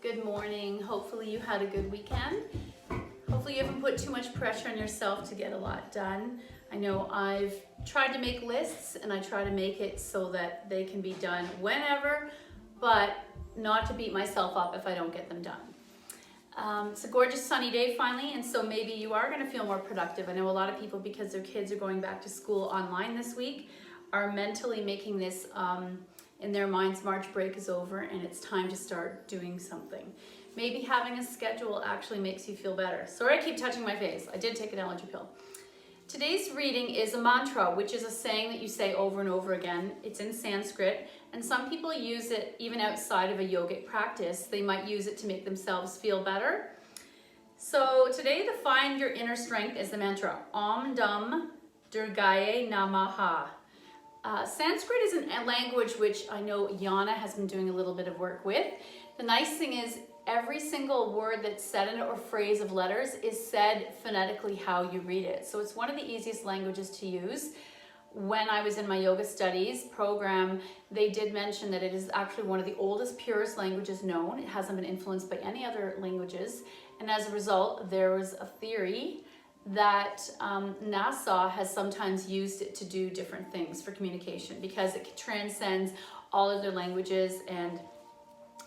Good morning. Hopefully you had a good weekend. Hopefully you haven't put too much pressure on yourself to get a lot done. I know I've tried to make lists and I try to make it so that they can be done whenever, but not to beat myself up if I don't get them done. It's a gorgeous sunny day finally, and so maybe you are going to feel more productive. I know a lot of people, because their kids are going back to school online this week, are mentally making this in their minds, March break is over and it's time to start doing something. Maybe having a schedule actually makes you feel better. Sorry I keep touching my face. I did take an allergy pill. Today's reading is a mantra, which is a saying that you say over and over again. It's in Sanskrit, and some people use it even outside of a yogic practice. They might use it to make themselves feel better. So today, to find your inner strength is the mantra, Om Dum Durgaye Namaha. Sanskrit is a language which I know Yana has been doing a little bit of work with. The nice thing is every single word that's said in it or phrase of letters is said phonetically how you read it. So it's one of the easiest languages to use. When I was in my yoga studies program, they did mention that it is actually one of the oldest, purest languages known. It hasn't been influenced by any other languages. And as a result, there was a theory that NASA has sometimes used it to do different things for communication because it transcends all of their languages. And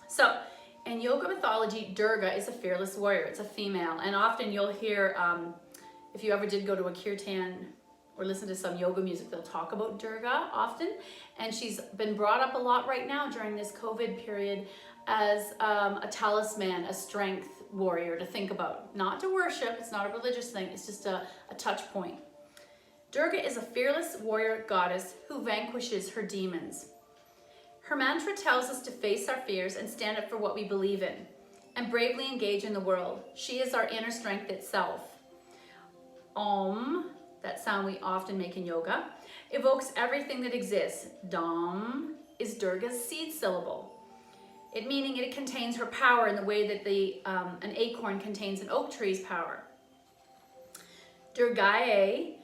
so in yoga mythology, Durga is a fearless warrior. It's a female, and often you'll hear, if you ever did go to a kirtan or listen to some yoga music, they'll talk about Durga often, and she's been brought up a lot right now during this COVID period as a talisman, a strength warrior to think about, not to worship. It's not a religious thing, it's just a touch point. Durga is a fearless warrior goddess who vanquishes her demons. Her mantra tells us to face our fears and stand up for what we believe in and bravely engage in the world. She is our inner strength itself. Om, that sound we often make in yoga, evokes everything that exists. Dam is Durga's seed syllable. It meaning it contains her power in the way that an acorn contains an oak tree's power. Durgaye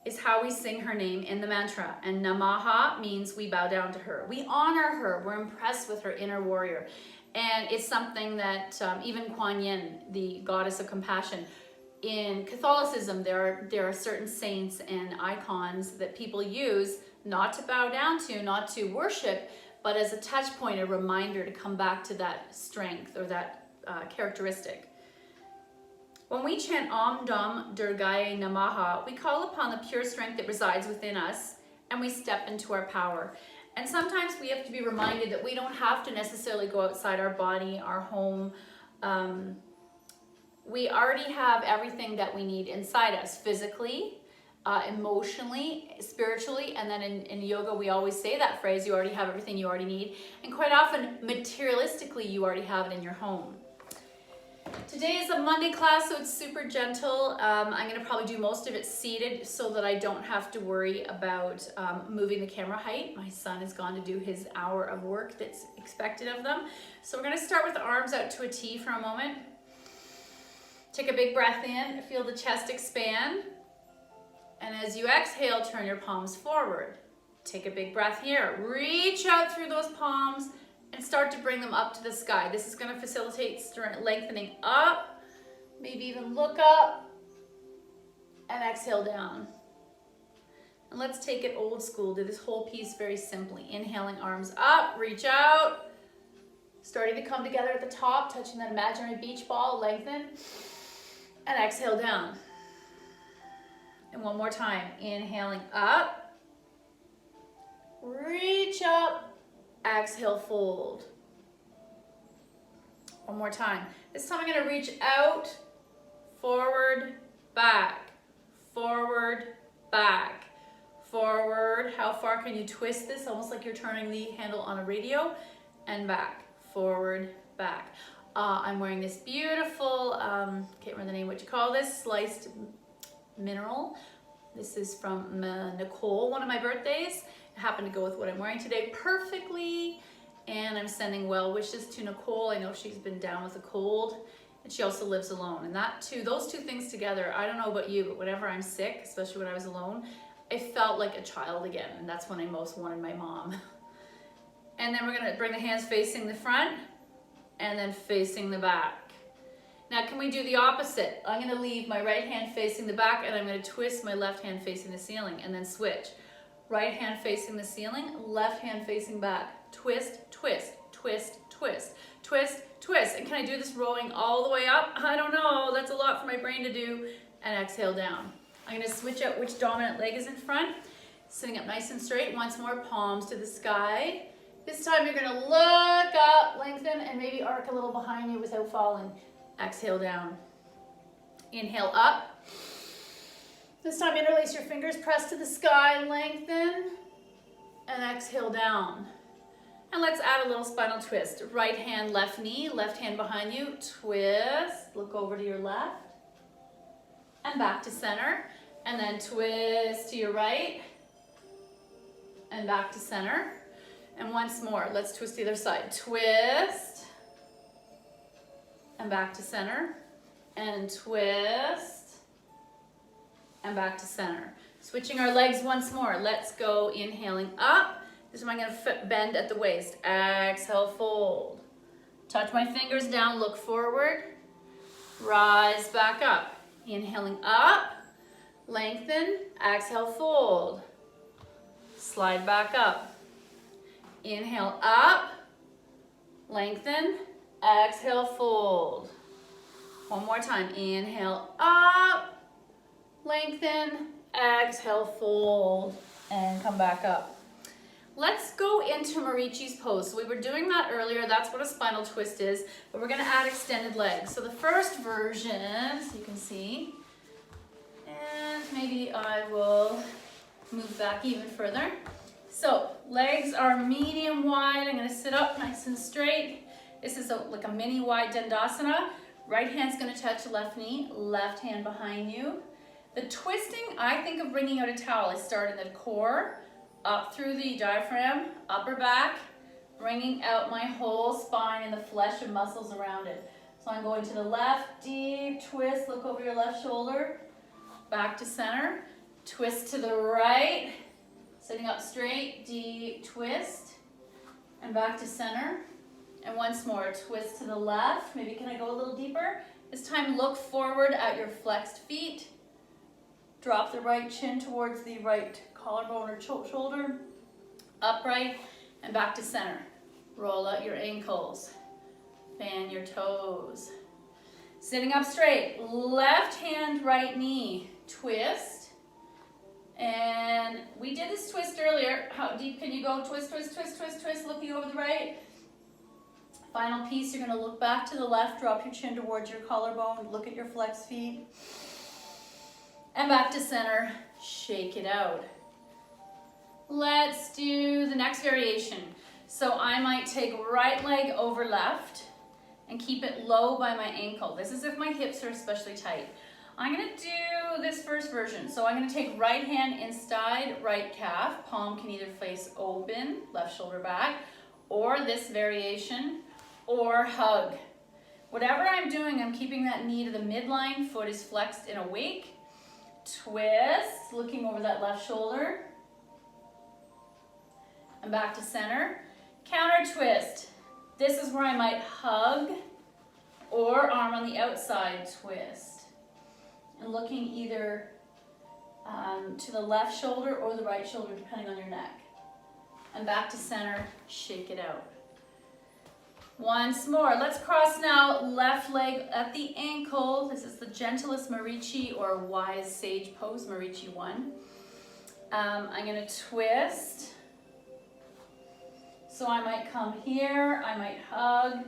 is how we sing her name in the mantra, and Namaha means we bow down to her. We honor her, we're impressed with her inner warrior. And it's something that even Kuan Yin, the goddess of compassion, in Catholicism, there are certain saints and icons that people use not to bow down to, not to worship, but as a touch point, a reminder to come back to that strength or that characteristic. When we chant Om Dum Durgaye Namaha, we call upon the pure strength that resides within us, and we step into our power. And sometimes we have to be reminded that we don't have to necessarily go outside our body, our home. We already have everything that we need inside us, physically, emotionally, spiritually, and then in yoga we always say that phrase, you already have everything you already need, and quite often materialistically you already have it in your home. Today is a Monday class, so it's super gentle. I'm going to probably do most of it seated so that I don't have to worry about moving the camera height. My son has gone to do his hour of work that's expected of them. So we're going to start with the arms out to a T for a moment. Take a big breath in, feel the chest expand. And as you exhale, turn your palms forward. Take a big breath here. Reach out through those palms and start to bring them up to the sky. This is going to facilitate lengthening up, maybe even look up, and exhale down. And let's take it old school. Do this whole piece very simply. Inhaling, arms up, reach out. Starting to come together at the top, touching that imaginary beach ball, lengthen, and exhale down. And one more time, inhaling up, reach up, exhale, fold. One more time. This time I'm going to reach out, forward, back, forward, back, forward. How far can you twist this? Almost like you're turning the handle on a radio, and back, forward, back. I'm wearing this beautiful, can't remember the name, what you call this, sliced mineral. This is from Nicole, one of my birthdays. It happened to go with what I'm wearing today perfectly. And I'm sending well wishes to Nicole. I know she's been down with a cold, and she also lives alone. And that too, those two things together, I don't know about you, but whenever I'm sick, especially when I was alone, I felt like a child again. And that's when I most wanted my mom. And then we're gonna bring the hands facing the front and then facing the back. Now can we do the opposite? I'm gonna leave my right hand facing the back and I'm gonna twist my left hand facing the ceiling and then switch. Right hand facing the ceiling, left hand facing back. Twist, twist, twist, twist, twist, twist. And can I do this rolling all the way up? I don't know, that's a lot for my brain to do. And exhale down. I'm gonna switch out which dominant leg is in front. Sitting up nice and straight. Once more, palms to the sky. This time you're gonna look up, lengthen, and maybe arc a little behind you without falling. Exhale down. Inhale up. This time interlace your fingers, press to the sky, lengthen, and exhale down. And let's add a little spinal twist. Right hand, left knee, left hand behind you, twist, look over to your left, and back to center, and then twist to your right, and back to center. And once more, let's twist the other side. Twist, and back to center, and twist, and back to center. Switching our legs once more. Let's go, inhaling up. This time I'm gonna bend at the waist. Exhale, fold. Touch my fingers down, look forward. Rise back up. Inhaling up, lengthen, exhale, fold. Slide back up. Inhale up, lengthen, exhale, fold. One more time. Inhale up, lengthen, exhale, fold, and come back up. Let's go into Marichi's pose. So we were doing that earlier. That's what a spinal twist is, but we're gonna add extended legs. So the first version, so you can see, and maybe I will move back even further. So legs are medium wide. I'm gonna sit up nice and straight. This is like a mini wide Dandasana. Right hand's gonna touch left knee, left hand behind you. The twisting, I think of bringing out a towel. I start in the core, up through the diaphragm, upper back, bringing out my whole spine and the flesh and muscles around it. So I'm going to the left, deep twist, look over your left shoulder, back to center, twist to the right, sitting up straight, deep twist, and back to center. And once more, twist to the left. Maybe can I go a little deeper? This time look forward at your flexed feet. Drop the right chin towards the right collarbone or shoulder. Upright and back to center. Roll out your ankles. Fan your toes. Sitting up straight. Left hand, right knee. Twist. And we did this twist earlier. How deep can you go? Twist, twist, twist, twist, twist. Looking over the right. Final piece, you're going to look back to the left, drop your chin towards your collarbone, look at your flexed feet, and back to center, shake it out. Let's do the next variation. So I might take right leg over left and keep it low by my ankle. This is if my hips are especially tight. I'm going to do this first version. So I'm going to take right hand inside right calf, palm can either face open, left shoulder back, or this variation, or hug. Whatever I'm doing, I'm keeping that knee to the midline, foot is flexed and awake. Twist, looking over that left shoulder. And back to center. Counter twist. This is where I might hug or arm on the outside twist. And looking either to the left shoulder or the right shoulder, depending on your neck. And back to center, shake it out. Once more, let's cross now, left leg at the ankle. This is the gentlest Marichi or wise sage pose, Marichi 1. I'm gonna twist. So I might come here, I might hug.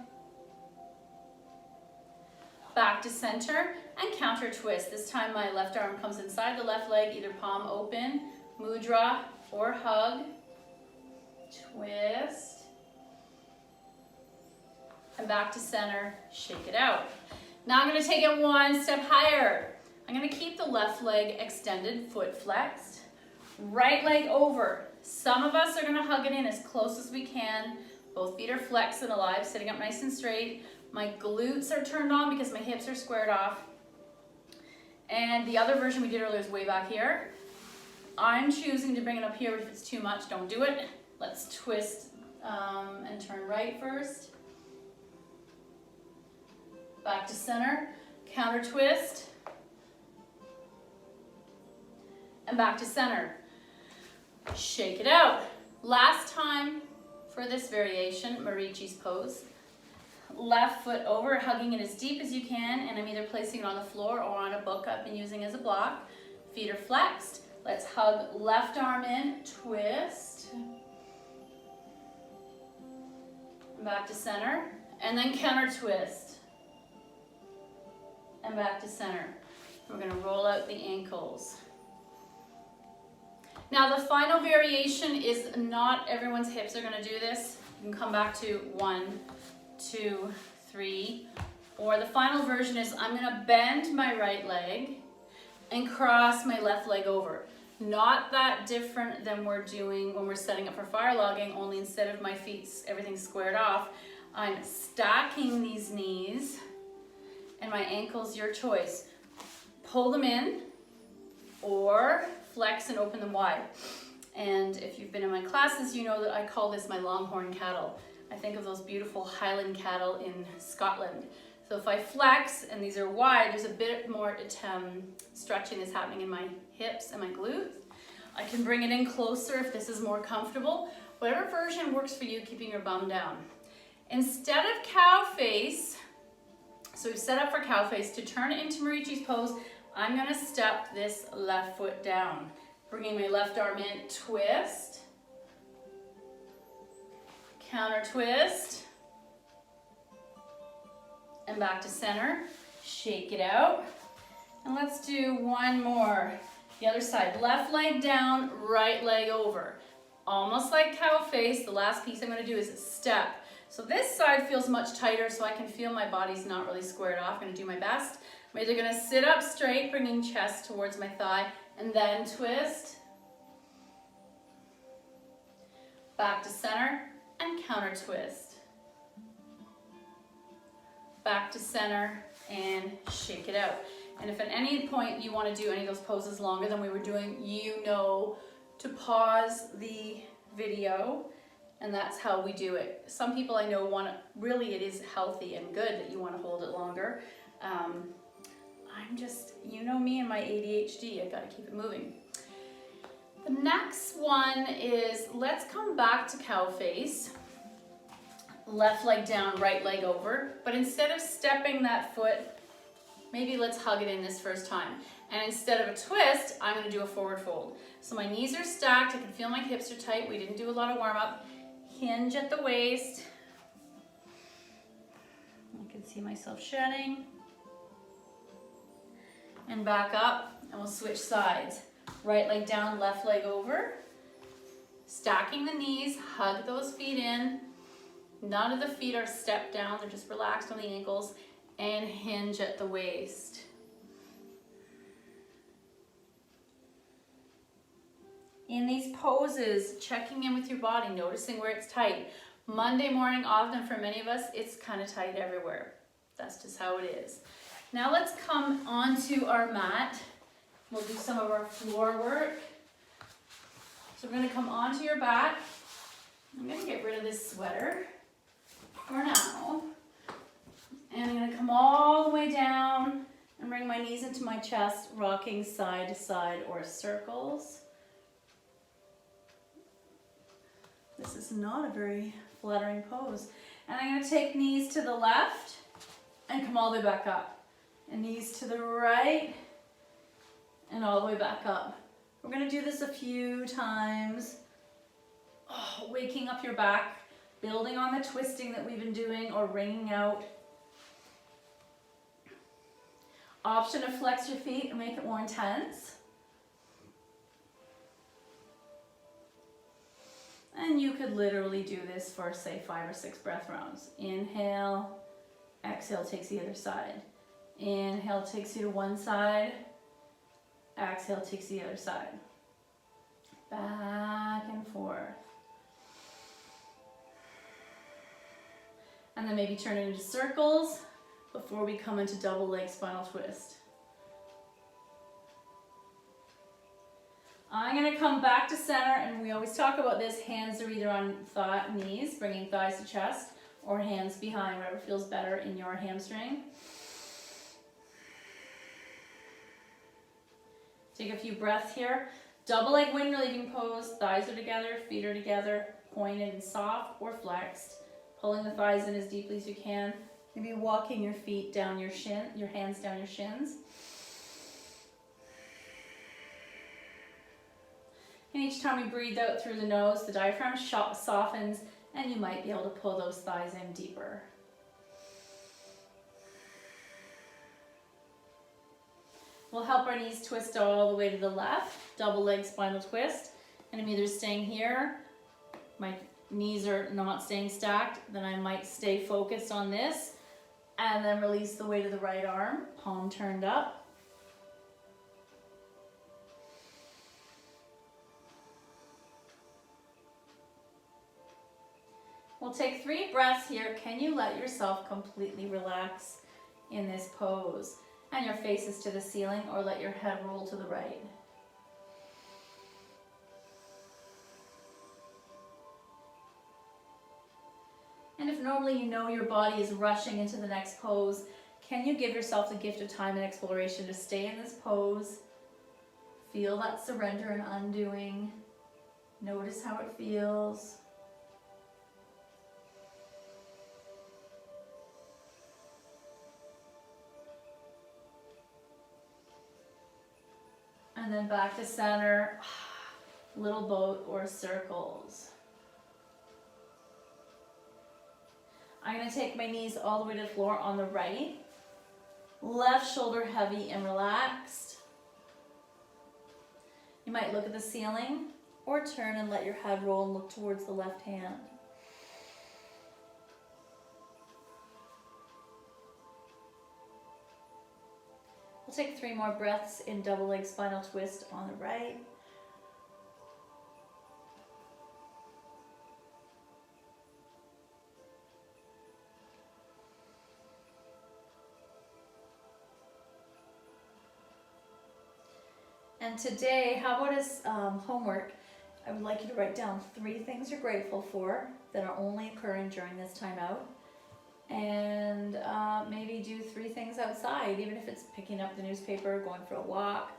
Back to center and counter twist. This time my left arm comes inside the left leg, either palm open, mudra, or hug. Twist. And back to center, shake it out. Now I'm gonna take it one step higher. I'm gonna keep the left leg extended, foot flexed. Right leg over. Some of us are gonna hug it in as close as we can. Both feet are flexed and alive, sitting up nice and straight. My glutes are turned on because my hips are squared off. And the other version we did earlier is way back here. I'm choosing to bring it up here, but if it's too much, don't do it. Let's twist and turn right first. back to center, counter twist, and back to center. Shake it out. Last time for this variation, Marici's pose. Left foot over, hugging it as deep as you can, and I'm either placing it on the floor or on a book I've been using as a block. Feet are flexed. Let's hug left arm in, twist, and back to center, and then counter twist, and back to center. We're gonna roll out the ankles. Now the final variation is not everyone's hips are gonna do this. You can come back to 1, 2, 3, or the final version is I'm gonna bend my right leg and cross my left leg over. Not that different than we're doing when we're setting up for fire logging, only instead of my feet, everything squared off, I'm stacking these knees and my ankles, your choice. Pull them in or flex and open them wide. And if you've been in my classes, you know that I call this my longhorn cattle. I think of those beautiful Highland cattle in Scotland. So if I flex and these are wide, there's a bit more stretching that's happening in my hips and my glutes. I can bring it in closer if this is more comfortable. Whatever version works for you, keeping your bum down. Instead of cow face, so we've set up for cow face, to turn it into Marici's pose, I'm gonna step this left foot down. Bringing my left arm in, twist, counter twist, and back to center. Shake it out. And let's do one more. The other side, left leg down, right leg over. Almost like cow face, the last piece I'm gonna do is step. So this side feels much tighter, so I can feel my body's not really squared off. I'm gonna do my best. I'm either gonna sit up straight, bringing chest towards my thigh, and then twist. Back to center, and counter twist. Back to center, and shake it out. And if at any point you want to do any of those poses longer than we were doing, you know to pause the video, and that's how we do it. Some people I know want to, really it is healthy and good that you want to hold it longer. I'm just, you know me and my ADHD, I gotta keep it moving. The next one is, let's come back to cow face. Left leg down, right leg over. But instead of stepping that foot, maybe let's hug it in this first time. And instead of a twist, I'm gonna do a forward fold. So my knees are stacked, I can feel my hips are tight. We didn't do a lot of warm up. Hinge at the waist. I can see myself shedding. And back up, and we'll switch sides. Right leg down, left leg over. Stacking the knees, hug those feet in. None of the feet are stepped down, they're just relaxed on the ankles, and hinge at the waist. In these poses, checking in with your body, noticing where it's tight. Monday morning, often for many of us, it's kind of tight everywhere. That's just how it is. Now let's come onto our mat. We'll do some of our floor work. So we're gonna come onto your back. I'm gonna get rid of this sweater for now. And I'm gonna come all the way down and bring my knees into my chest, rocking side to side or circles. This is not a very flattering pose. And I'm gonna take knees to the left and come all the way back up. And knees to the right and all the way back up. We're gonna do this a few times. Oh, waking up your back, building on the twisting that we've been doing or wringing out. Option to flex your feet and make it more intense. And you could literally do this for say 5 or 6 breath rounds. Inhale, exhale takes the other side. Inhale takes you to one side, exhale takes the other side. Back and forth. And then maybe turn it into circles before we come into double leg spinal twist. I'm gonna come back to center, and we always talk about this, hands are either on knees, bringing thighs to chest, or hands behind, whatever feels better in your hamstring. Take a few breaths here. Double leg wind relieving pose. Thighs are together, feet are together, pointed and soft or flexed. Pulling the thighs in as deeply as you can. Maybe walking your feet down your hands down your shins. And each time you breathe out through the nose, the diaphragm softens and you might be able to pull those thighs in deeper. We'll help our knees twist all the way to the left, double leg spinal twist. And I'm either staying here, my knees are not staying stacked, then I might stay focused on this and then release the weight of the right arm, palm turned up. We'll take 3 breaths here. Can you let yourself completely relax in this pose? And your face is to the ceiling, or let your head roll to the right. And if normally you know your body is rushing into the next pose, can you give yourself the gift of time and exploration to stay in this pose? Feel that surrender and undoing. Notice how it feels. And then back to center, little boat or circles. I'm going to take my knees all the way to the floor on the right. Left shoulder heavy and relaxed. You might look at the ceiling or turn and let your head roll and look towards the left hand. We'll take 3 more breaths in double leg spinal twist on the right. And today, how about as homework, I would like you to write down 3 things you're grateful for that are only occurring during this time out. And maybe do 3 things outside, even if it's picking up the newspaper, going for a walk.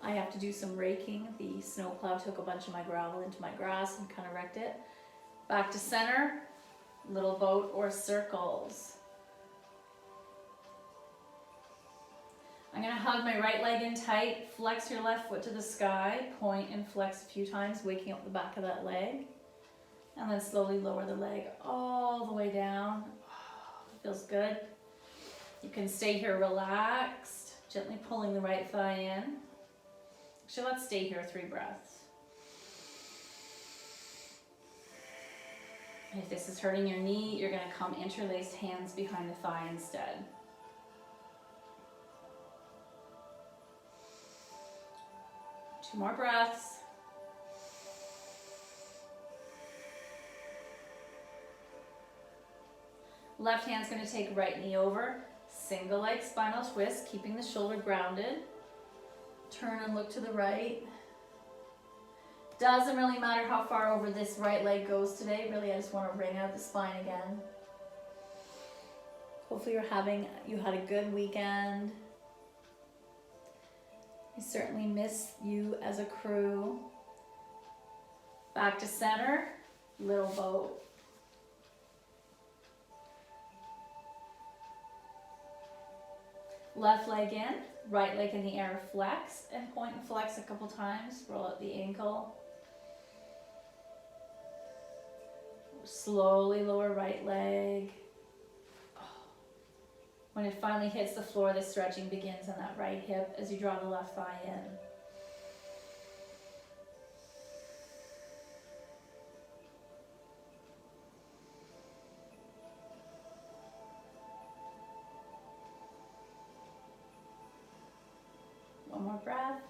I have to do some raking. The snowplow took a bunch of my gravel into my grass and kind of wrecked it. Back to center, little boat or circles. I'm going to hug my right leg in tight, flex your left foot to the sky, point and flex a few times, waking up the back of that leg. And then slowly lower the leg all the way down. Feels good. You can stay here relaxed, gently pulling the right thigh in. Actually, let's stay here 3 breaths. If this is hurting your knee, you're going to come interlaced hands behind the thigh instead. Two more breaths. Left hand's going to take right knee over, single leg spinal twist, keeping the shoulder grounded. Turn and look to the right. Doesn't really matter how far over this right leg goes today. Really, I just want to wring out the spine again. Hopefully you had a good weekend. I certainly miss you as a crew. Back to center, little boat. Left leg in, right leg in the air, flex, and point and flex a couple times. Roll out the ankle. Slowly lower right leg. When it finally hits the floor, the stretching begins on that right hip as you draw the left thigh in. One more breath.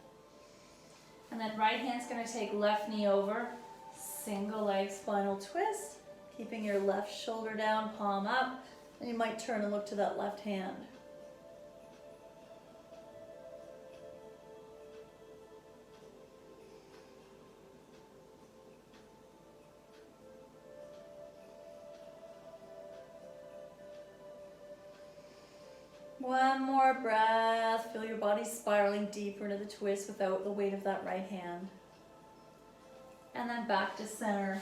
And then right hand's going to take left knee over, single leg spinal twist, keeping your left shoulder down, palm up, and you might turn and look to that left hand. One more breath. Feel your body spiraling deeper into the twist without the weight of that right hand. And then back to center.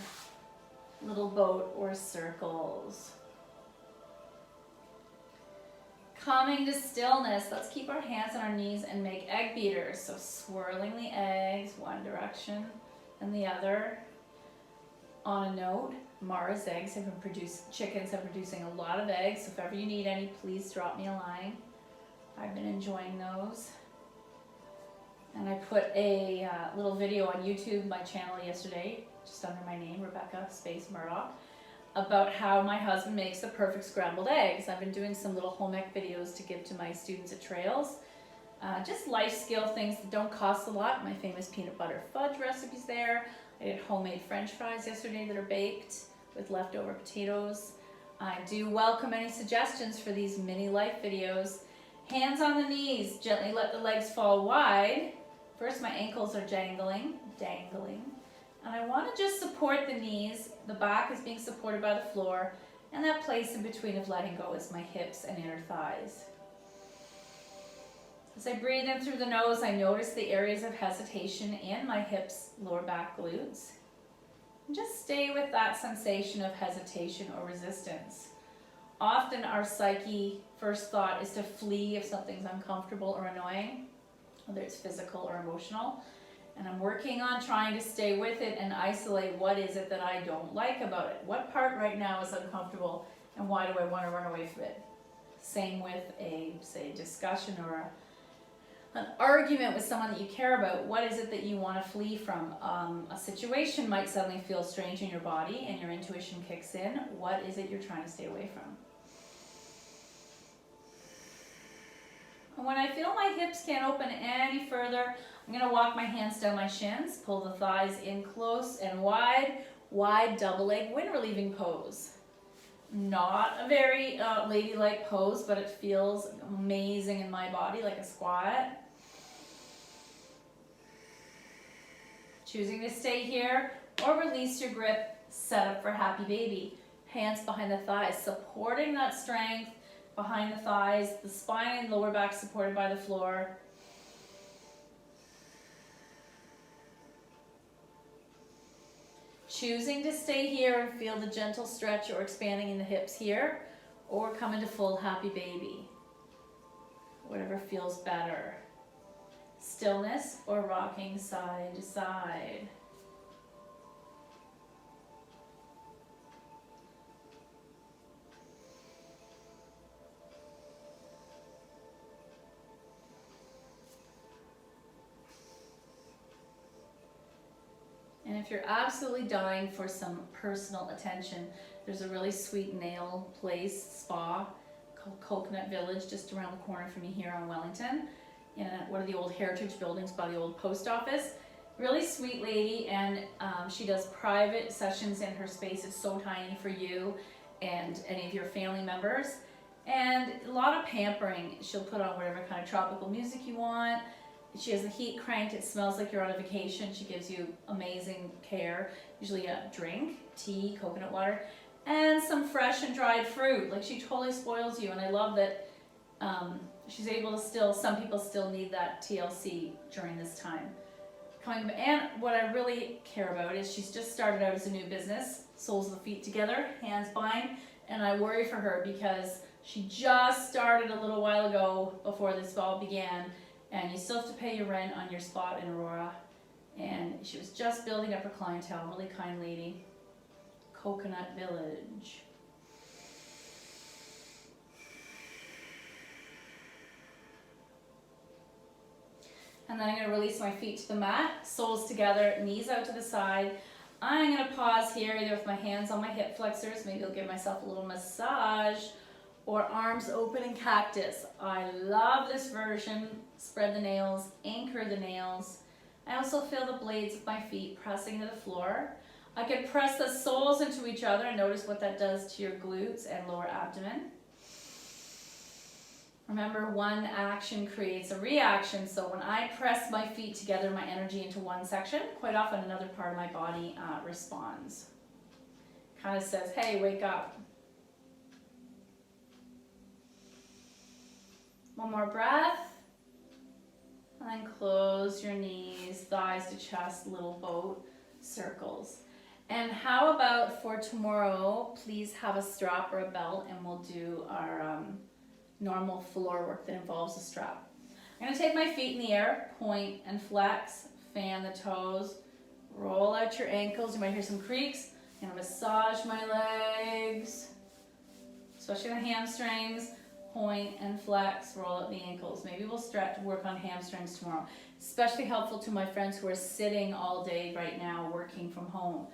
Little boat or circles. Coming to stillness. Let's keep our hands on our knees and make egg beaters. So swirling the eggs one direction and the other. On a note, Mara's eggs have been chickens have been producing a lot of eggs. So if ever you need any, please drop me a line. I've been enjoying those. And I put a little video on YouTube, my channel yesterday, just under my name, Rebecca Space Murdoch, about how my husband makes the perfect scrambled eggs. I've been doing some little home ec videos to give to my students at Trails. Just life skill things that don't cost a lot. My famous peanut butter fudge recipes there. I did homemade French fries yesterday that are baked with leftover potatoes. I do welcome any suggestions for these mini life videos. Hands on the knees, gently let the legs fall wide. First, my ankles are dangling. And I want to just support the knees. The back is being supported by the floor. And that place in between of letting go is my hips and inner thighs. As I breathe in through the nose, I notice the areas of hesitation in my hips, lower back, glutes. And just stay with that sensation of hesitation or resistance. Often our psyche first thought is to flee if something's uncomfortable or annoying, whether it's physical or emotional. And I'm working on trying to stay with it and isolate what is it that I don't like about it. What part right now is uncomfortable and why do I want to run away from it? Same with a, say, discussion or an argument with someone that you care about. What is it that you want to flee from? A situation might suddenly feel strange in your body and your intuition kicks in. What is it you're trying to stay away from? And when I feel my hips can't open any further, I'm going to walk my hands down my shins, pull the thighs in close and wide double leg wind relieving pose. Not a very ladylike pose, but it feels amazing in my body, like a squat. Choosing to stay here or release your grip, set up for happy baby. Hands behind the thighs, supporting that strength behind the thighs, the spine and lower back supported by the floor. Choosing to stay here and feel the gentle stretch or expanding in the hips here, or come into full happy baby. Whatever feels better. Stillness or rocking side to side. And if you're absolutely dying for some personal attention, there's a really sweet nail place, spa, called Coconut Village, just around the corner from me here on Wellington, in one of the old heritage buildings by the old post office. Really sweet lady, and she does private sessions in her space. It's so tiny for you and any of your family members. And a lot of pampering. She'll put on whatever kind of tropical music you want. She has the heat cranked. It smells like you're on a vacation. She gives you amazing care. Usually a drink, tea, coconut water, and some fresh and dried fruit. Like, she totally spoils you. And I love that she's able to some people still need that TLC during this time. And what I really care about is she's just started out as a new business, soles of the feet together, hands behind, and I worry for her because she just started a little while ago before this all began. And you still have to pay your rent on your spot in Aurora. And she was just building up her clientele, really kind lady. Coconut Village. And then I'm going to release my feet to the mat, soles together, knees out to the side. I'm going to pause here either with my hands on my hip flexors, maybe I'll give myself a little massage, or arms open in cactus. I love this version. Spread the nails, anchor the nails. I also feel the blades of my feet pressing into the floor. I can press the soles into each other and notice what that does to your glutes and lower abdomen. Remember, one action creates a reaction, so when I press my feet together, my energy into one section, quite often another part of my body responds. Kind of says, hey, wake up. One more breath. And then close your knees, thighs to chest, little boat circles. And how about for tomorrow, please have a strap or a belt, and we'll do our normal floor work that involves a strap. I'm gonna take my feet in the air, point and flex, fan the toes, roll out your ankles. You might hear some creaks. I'm gonna massage my legs, especially the hamstrings. Point and flex, roll out the ankles. Maybe we'll stretch, work on hamstrings tomorrow. Especially helpful to my friends who are sitting all day right now, working from home.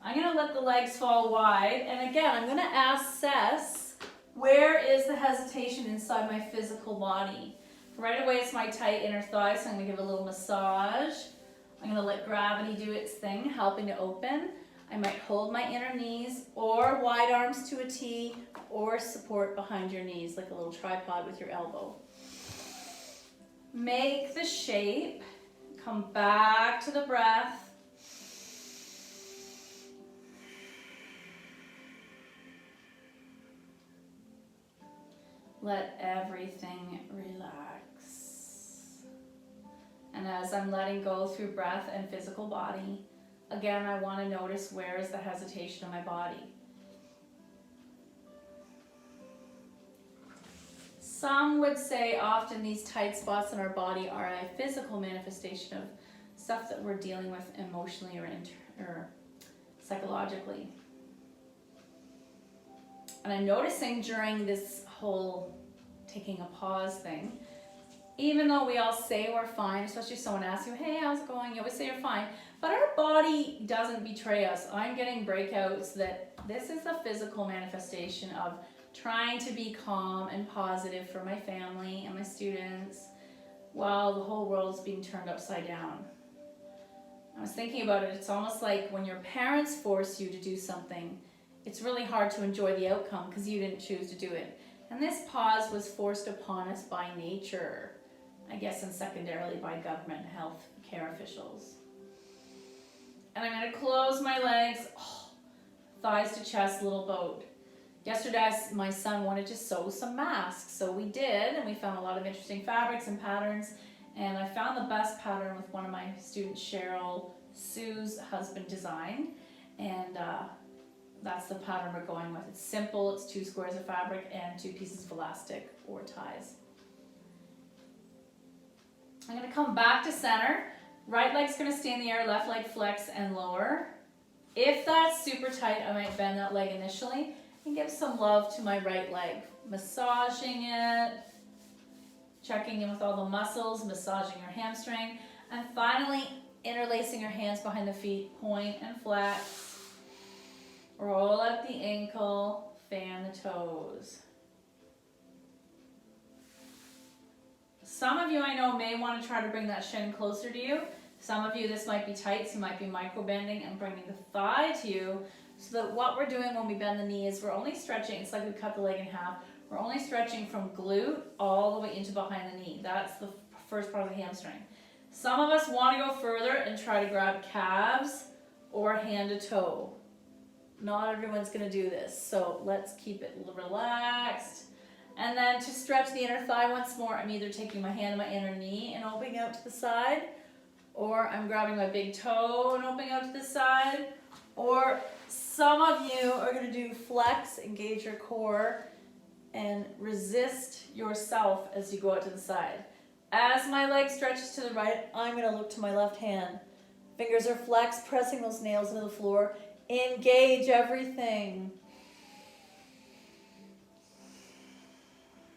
I'm gonna let the legs fall wide, and again, I'm gonna assess where is the hesitation inside my physical body. Right away, it's my tight inner thigh, so I'm gonna give it a little massage. I'm gonna let gravity do its thing, helping to open. I might hold my inner knees, or wide arms to a T, or support behind your knees like a little tripod with your elbow. Make the shape, come back to the breath. Let everything relax. And as I'm letting go through breath and physical body, again, I want to notice where is the hesitation in my body. Some would say often these tight spots in our body are a physical manifestation of stuff that we're dealing with emotionally or psychologically. And I'm noticing during this whole taking a pause thing, even though we all say we're fine, especially if someone asks you, hey, how's it going? You always say you're fine, but our body doesn't betray us. I'm getting breakouts that this is the physical manifestation of trying to be calm and positive for my family and my students while the whole world's being turned upside down. I was thinking about it, it's almost like when your parents force you to do something, it's really hard to enjoy the outcome because you didn't choose to do it. And this pause was forced upon us by nature, I guess, and secondarily by government and health care officials. And I'm going to close my legs, thighs to chest, little boat. Yesterday, my son wanted to sew some masks, so we did, and we found a lot of interesting fabrics and patterns, and I found the best pattern with one of my students, Cheryl Sue's husband designed, and that's the pattern we're going with. It's simple, it's 2 squares of fabric and 2 pieces of elastic or ties. I'm going to come back to center. Right leg's going to stay in the air, left leg flex and lower. If that's super tight, I might bend that leg initially and give some love to my right leg. Massaging it, checking in with all the muscles, massaging your hamstring, and finally interlacing your hands behind the feet, point and flex. Roll up the ankle, fan the toes. Some of you I know may want to try to bring that shin closer to you. Some of you, this might be tight, so you might be micro bending and bringing the thigh to you, so that what we're doing when we bend the knee is we're only stretching, it's like we cut the leg in half, we're only stretching from glute all the way into behind the knee. That's the first part of the hamstring. Some of us want to go further and try to grab calves or hand to toe. Not everyone's going to do this, so let's keep it relaxed. And then to stretch the inner thigh once more, I'm either taking my hand on my inner knee and opening out to the side, or I'm grabbing my big toe and opening out to the side, or some of you are going to do flex, engage your core, and resist yourself as you go out to the side. As my leg stretches to the right, I'm going to look to my left hand. Fingers are flexed, pressing those nails into the floor. Engage everything.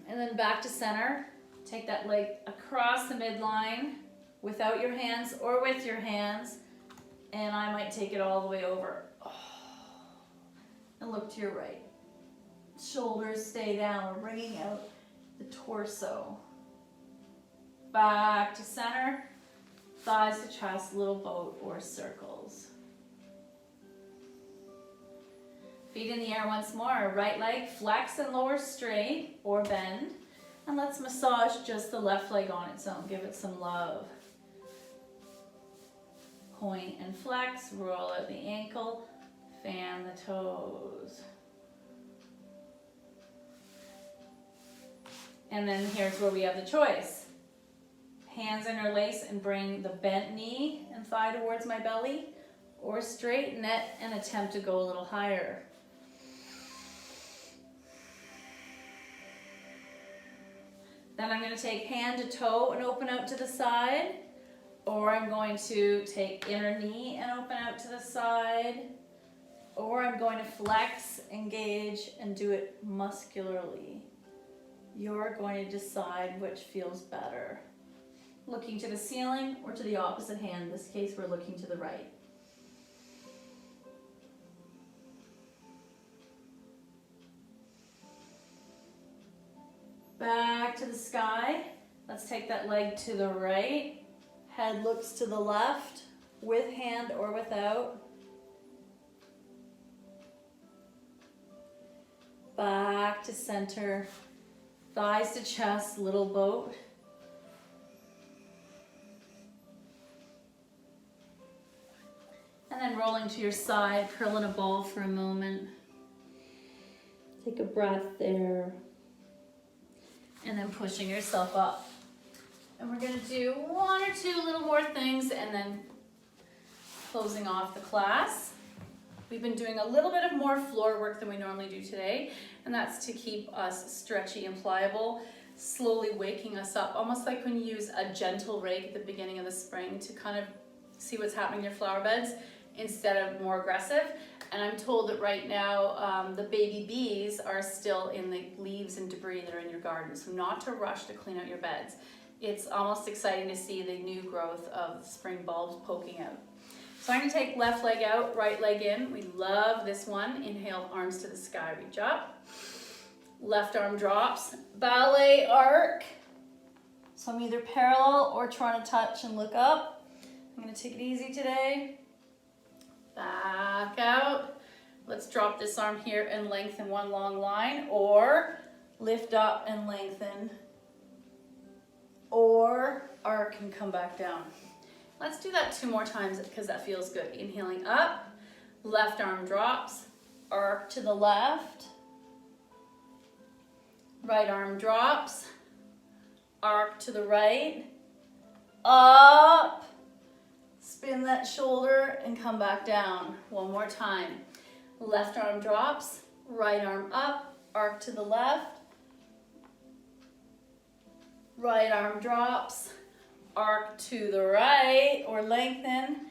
And then back to center. Take that leg across the midline without your hands or with your hands. And I might take it all the way over. And look to your right. Shoulders stay down. We're bringing out the torso. Back to center. Thighs to chest, little boat or circles. Feet in the air once more. Right leg flex and lower straight or bend. And let's massage just the left leg on its own. Give it some love. Point and flex. Roll out the ankle. Fan the toes. And then here's where we have the choice. Hands interlace and bring the bent knee and thigh towards my belly, or straighten it and attempt to go a little higher. Then I'm going to take hand to toe and open out to the side, or I'm going to take inner knee and open out to the side, or I'm going to flex, engage, and do it muscularly. You're going to decide which feels better. Looking to the ceiling or to the opposite hand. In this case, we're looking to the right. Back to the sky. Let's take that leg to the right. Head looks to the left, with hand or without. Back to center. Thighs to chest, little boat. And then rolling to your side, curl in a ball for a moment. Take a breath there. And then pushing yourself up. And we're gonna do one or two little more things and then closing off the class. We've been doing a little bit of more floor work than we normally do today, and that's to keep us stretchy and pliable, slowly waking us up, almost like when you use a gentle rake at the beginning of the spring to kind of see what's happening in your flower beds instead of more aggressive. And I'm told that right now the baby bees are still in the leaves and debris that are in your garden, so not to rush to clean out your beds. It's almost exciting to see the new growth of spring bulbs poking out. So I'm going to take left leg out, right leg in. We love this one. Inhale, arms to the sky, reach up. Left arm drops, ballet arc. So I'm either parallel or trying to touch and look up. I'm going to take it easy today. Back out. Let's drop this arm here and lengthen one long line, or lift up and lengthen, or arc and come back down. Let's do that 2 more times because that feels good. Inhaling up, left arm drops, arc to the left, right arm drops, arc to the right, up, spin that shoulder and come back down. One more time. Left arm drops, right arm up, arc to the left, right arm drops, arc to the right or lengthen,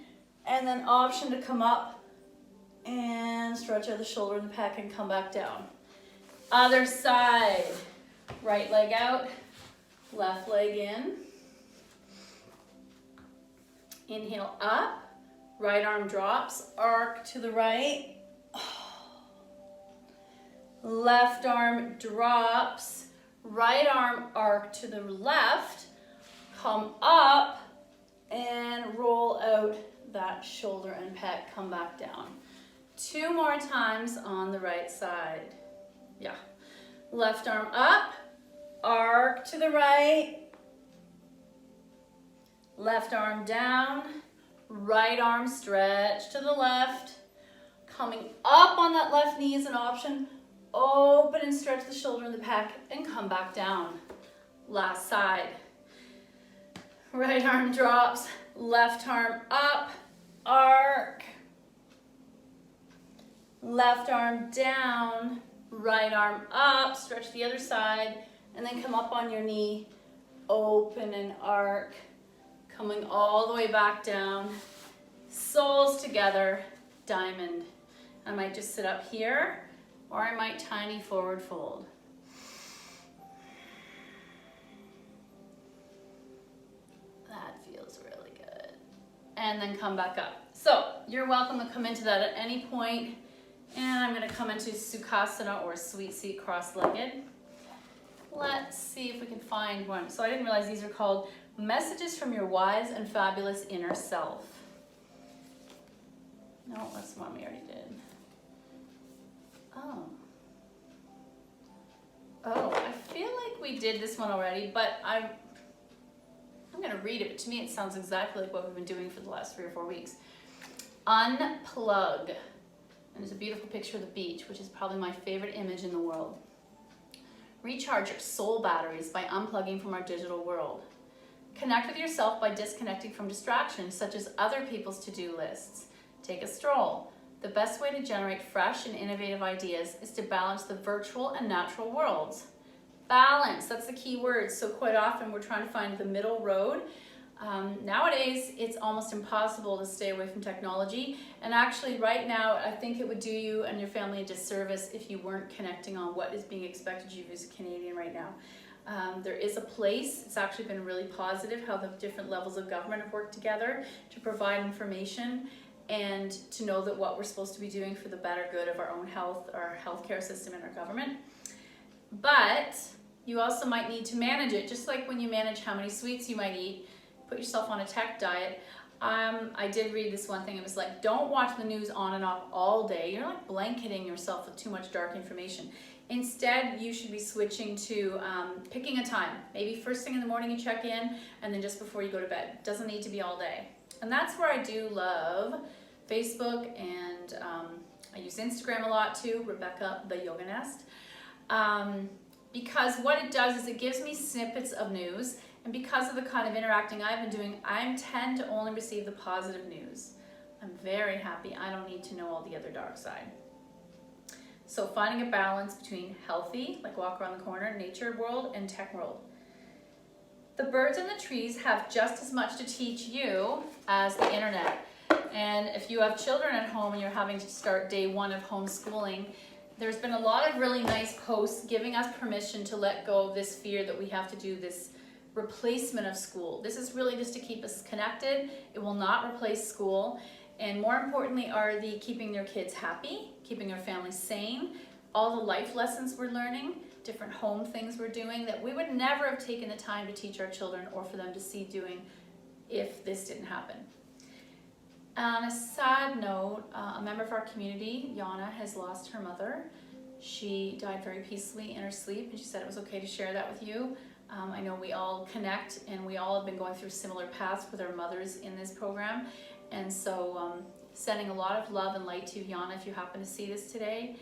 and then option to come up and stretch out the shoulder and the pec and come back down. Other side. Right leg out, left leg in. Inhale up, right arm drops, arc to the right. Left arm drops, right arm arc to the left. Come up and roll out that shoulder and pec, come back down. 2 more times on the right side. Yeah. Left arm up, arc to the right. Left arm down, right arm stretch to the left. Coming up on that left knee is an option. Open and stretch the shoulder and the pec and come back down. Last side. Right arm drops, left arm up, arc. Left arm down, right arm up, stretch the other side, and then come up on your knee, open and arc. Coming all the way back down, soles together, diamond. I might just sit up here, or I might tiny forward fold. That feels really good. And then come back up. So you're welcome to come into that at any point. And I'm gonna come into Sukhasana or sweet seat cross-legged. Let's see if we can find one. So I didn't realize these are called Messages from Your Wise and Fabulous Inner Self. No, that's the one we already did. Oh, I feel like we did this one already, but I'm gonna read it, but to me it sounds exactly like what we've been doing for the last 3 or 4 weeks. Unplug. And there's a beautiful picture of the beach, which is probably my favorite image in the world. Recharge your soul batteries by unplugging from our digital world. Connect with yourself by disconnecting from distractions such as other people's to-do lists. Take a stroll. The best way to generate fresh and innovative ideas is to balance the virtual and natural worlds. Balance, that's the key word. So quite often we're trying to find the middle road. Nowadays, it's almost impossible to stay away from technology. And actually right now, I think it would do you and your family a disservice if you weren't connecting on what is being expected of you as a Canadian right now. There is a place, it's actually been really positive how the different levels of government have worked together to provide information and to know that what we're supposed to be doing for the better good of our own health, our healthcare system and our government. But you also might need to manage it, just like when you manage how many sweets you might eat, put yourself on a tech diet. I did read this one thing, it was like, don't watch the news on and off all day. You're like blanketing yourself with too much dark information. Instead, you should be switching to picking a time. Maybe first thing in the morning you check in, and then just before you go to bed. Doesn't need to be all day. And that's where I do love Facebook, and I use Instagram a lot too, Rebecca the Yoga Nest. Because what it does is it gives me snippets of news, and because of the kind of interacting I've been doing, I tend to only receive the positive news. I'm very happy. I don't need to know all the other dark side. So finding a balance between healthy, like walk around the corner, nature world, and tech world. The birds and the trees have just as much to teach you as the internet. And if you have children at home and you're having to start day one of homeschooling, there's been a lot of really nice posts giving us permission to let go of this fear that we have to do this replacement of school. This is really just to keep us connected. It will not replace school. And more importantly are the keeping their kids happy, keeping our families sane, all the life lessons we're learning, different home things we're doing that we would never have taken the time to teach our children or for them to see doing if this didn't happen. On a sad note, a member of our community, Yana, has lost her mother. She died very peacefully in her sleep, and she said it was okay to share that with you. I know we all connect, and we all have been going through similar paths with our mothers in this program. And so sending a lot of love and light to you, Yana, if you happen to see this today.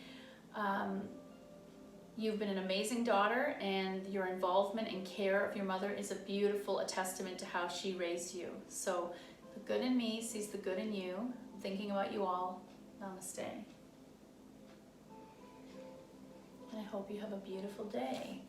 You've been an amazing daughter, and your involvement and care of your mother is a beautiful testament to how she raised you. So the good in me sees the good in you. I'm thinking about you all. Namaste. And I hope you have a beautiful day.